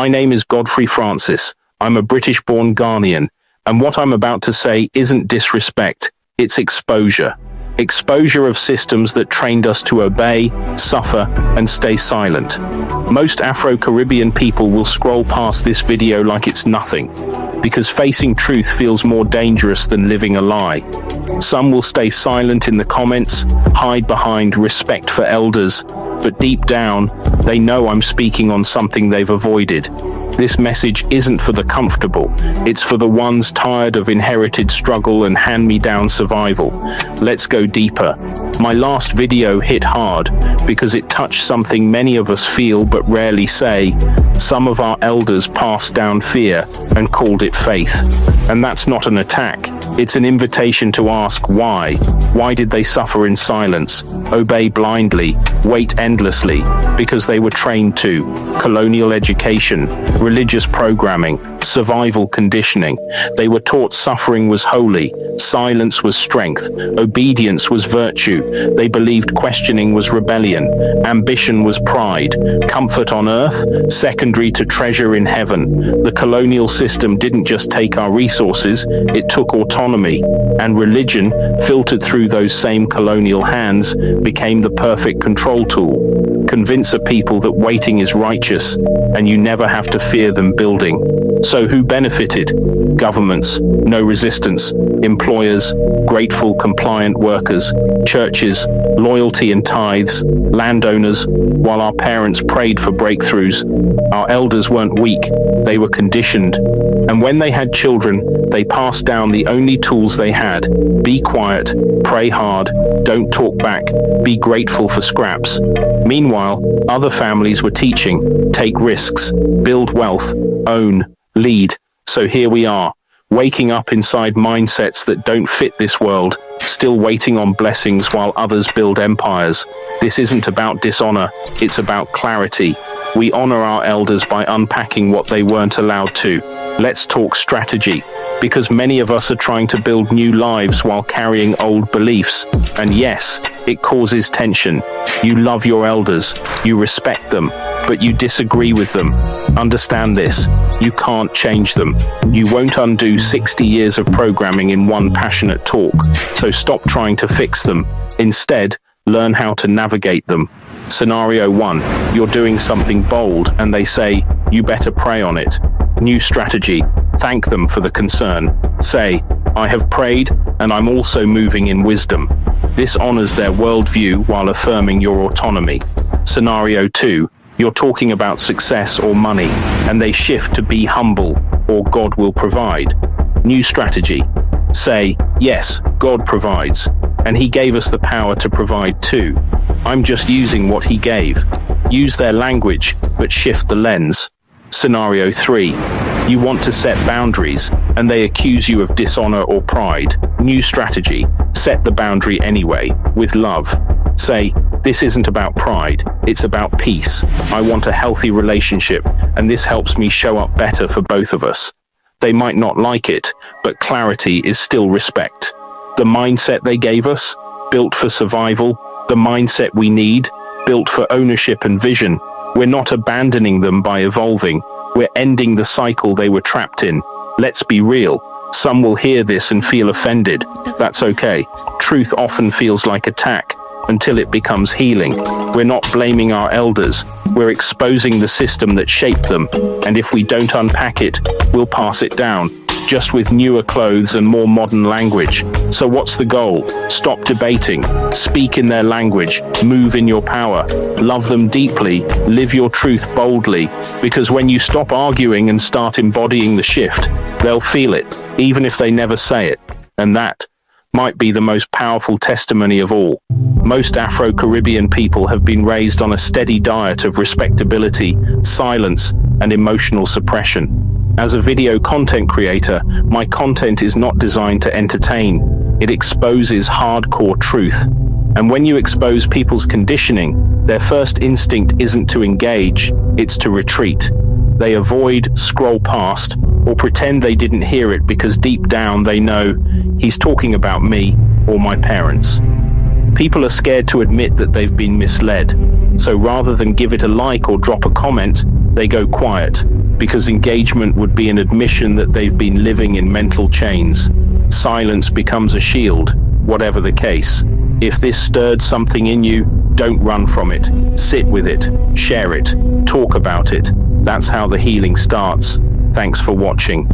My name is Godfrey Francis. I'm a British-born Ghanaian, and what I'm about to say isn't disrespect, it's exposure. Exposure of systems that trained us to obey, suffer, and stay silent. Most Afro-Caribbean people will scroll past this video like it's nothing, because facing truth feels more dangerous than living a lie. Some will stay silent in the comments, hide behind respect for elders, but deep down, they know I'm speaking on something they've avoided. This message isn't for the comfortable, it's for the ones tired of inherited struggle and hand-me-down survival. Let's go deeper. My last video hit hard because it touched something many of us feel but rarely say. Some of our elders passed down fear and called it faith. And that's not an attack, it's an invitation to ask why. Why did they suffer in silence, obey blindly, wait endlessly? Because they were trained to colonial education, religious programming, survival conditioning. They were taught suffering was holy, silence was strength, obedience was virtue. They believed questioning was rebellion, ambition was pride, comfort on earth, secondary to treasure in heaven. The colonial system didn't just take our resources, it took autonomy, and religion, filtered through those same colonial hands, became the perfect control tool. Convince a people that waiting is righteous, and you never have to fear them building. So who benefited? Governments, no resistance. Employers, grateful, compliant workers. Churches, loyalty and tithes. Landowners, while our parents prayed for breakthroughs. Our elders weren't weak, they were conditioned. And when they had children, they passed down the only tools they had. Be quiet, pray hard, don't talk back, be grateful for scraps. Meanwhile, other families were teaching, take risks, build wealth, own, lead. So here we are, waking up inside mindsets that don't fit this world, still waiting on blessings while others build empires. This isn't about dishonor, it's about clarity. We honor our elders by unpacking what they weren't allowed to. Let's talk strategy, because many of us are trying to build new lives while carrying old beliefs. And yes, it causes tension. You love your elders, you respect them, but you disagree with them. Understand this, you can't change them. You won't undo 60 years of programming in one passionate talk, so stop trying to fix them. Instead, learn how to navigate them. Scenario 1, you're doing something bold and they say, you better pray on it. New strategy, thank them for the concern. Say, I have prayed and I'm also moving in wisdom. This honors their worldview while affirming your autonomy. Scenario 2, you're talking about success or money and they shift to be humble or God will provide. New strategy, say, yes, God provides, and He gave us the power to provide too. I'm just using what He gave. Use their language, but shift the lens. Scenario 3, you want to set boundaries, and they accuse you of dishonor or pride. New strategy, set the boundary anyway, with love. Say, this isn't about pride, it's about peace. I want a healthy relationship, and this helps me show up better for both of us. They might not like it, but clarity is still respect. The mindset they gave us, built for survival, the mindset we need, built for ownership and vision. We're not abandoning them by evolving. We're ending the cycle they were trapped in. Let's be real. Some will hear this and feel offended. That's okay. Truth often feels like attack until it becomes healing. We're not blaming our elders. We're exposing the system that shaped them. And if we don't unpack it, we'll pass it down, just with newer clothes and more modern language. So what's the goal? Stop debating, speak in their language, move in your power, love them deeply, live your truth boldly, because when you stop arguing and start embodying the shift, they'll feel it, even if they never say it. And that might be the most powerful testimony of all. Most Afro-Caribbean people have been raised on a steady diet of respectability, silence, and emotional suppression. As a video content creator, my content is not designed to entertain. It exposes hardcore truth. And when you expose people's conditioning, their first instinct isn't to engage, it's to retreat. They avoid, scroll past, or pretend they didn't hear it because deep down they know he's talking about me or my parents. People are scared to admit that they've been misled. So rather than give it a like or drop a comment, they go quiet, because engagement would be an admission that they've been living in mental chains. Silence becomes a shield, whatever the case. If this stirred something in you, don't run from it. Sit with it, share it, talk about it. That's how the healing starts. Thanks for watching.